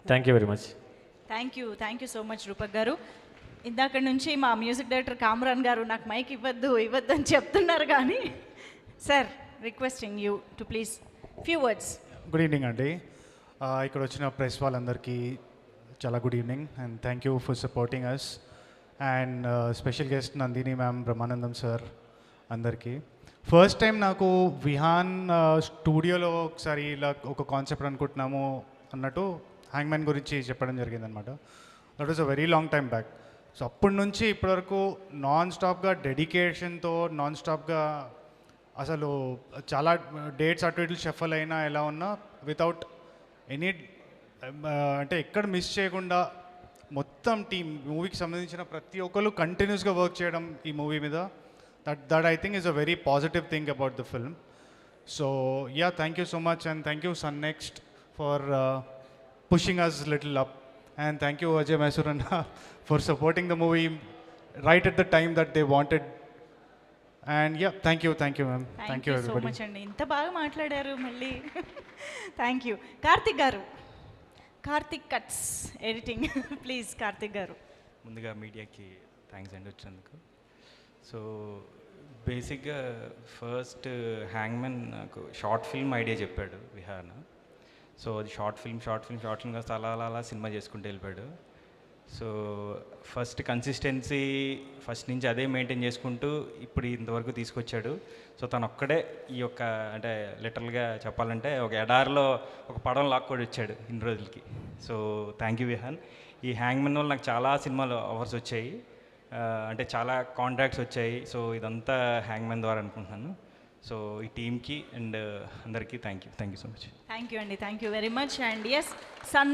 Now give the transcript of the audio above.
Thank you very much. Thank you so much Rupak గారు. ఇందాక నుంచి మా మ్యూజిక్ డైరెక్టర్ కామరాన్ గారు నాకు మైక్ ఇవ్వద్దు అని చెప్తున్నారు కానీ sir requesting you to please few words. Good evening అండి. ఇక్కడ వచ్చిన ప్రెస్ వాళ్ళందరికీ చాలా good evening and thank you for supporting us and special guest Nandini ma'am, Brahmanandam sir అందరికీ. ఫస్ట్ టైం నాకు విహాన్ స్టూడియోలో ఒకసారి ఇలా ఒక కాన్సెప్ట్ అనుకుంటున్నాము అన్నట్టు హ్యాంగ్మ్యాన్ గురించి చెప్పడం జరిగిందనమాట. That was a very long time back. So అప్పటి నుంచి ఇప్పటివరకు నాన్ స్టాప్గా డెడికేషన్తో నాన్ స్టాప్గా అసలు చాలా డేట్స్ అటు ఇటు షఫల్ అయినా ఎలా ఉన్నా వితౌట్ ఎనీ అంటే ఎక్కడ మిస్ చేయకుండా మొత్తం టీం మూవీకి సంబంధించిన ప్రతి ఒక్కరు కంటిన్యూస్గా వర్క్ చేయడం ఈ మూవీ మీద that I think is a very positive thing about the film. So yeah, thank you so much and thank you Sun NXT for pushing us a little up, and thank you Ajay Maisurana for supporting the movie right at the time that they wanted. And yeah, thank you ma'am. Thank you everybody. So much అండి, ఇంత బాగా మాట్లాడారు మళ్ళీ. Thank you. Karthik గారు, Karthik cuts editing please. Karthik గారు, ముందుగా మీడియాకి thanks అండి వచ్చినందుకు. సో బేసిక్గా ఫస్ట్ హ్యాంగ్మ్యాన్ నాకు షార్ట్ ఫిల్మ్ ఐడియా చెప్పాడు విహాన్. సో అది షార్ట్ ఫిల్మ్ కాస్త అలా సినిమా చేసుకుంటూ వెళ్ళిపోయాడు. సో ఫస్ట్ కన్సిస్టెన్సీ ఫస్ట్ నుంచి అదే మెయింటైన్ చేసుకుంటూ ఇప్పుడు ఇంతవరకు తీసుకొచ్చాడు. సో తను ఒక్కడే ఈ యొక్క అంటే లిటరల్గా చెప్పాలంటే ఒక ఎడారిలో ఒక పడం లాక్కొని వచ్చాడు ఇన్ని రోజులకి. So thank you Vihaan. ఈ హ్యాంగ్మ్యాన్ వల్ల నాకు చాలా సినిమాలు ఆఫర్స్ వచ్చాయి, అంటే చాలా కాంట్రాక్ట్స్ వచ్చాయి. సో ఇదంతా హ్యాంగ్మ్యాన్ ద్వారా అనుకుంటున్నాను. సో ఈ టీమ్కి అండ్ అందరికీ thank you so much. Thank you అండి, thank you very much. And yes, sun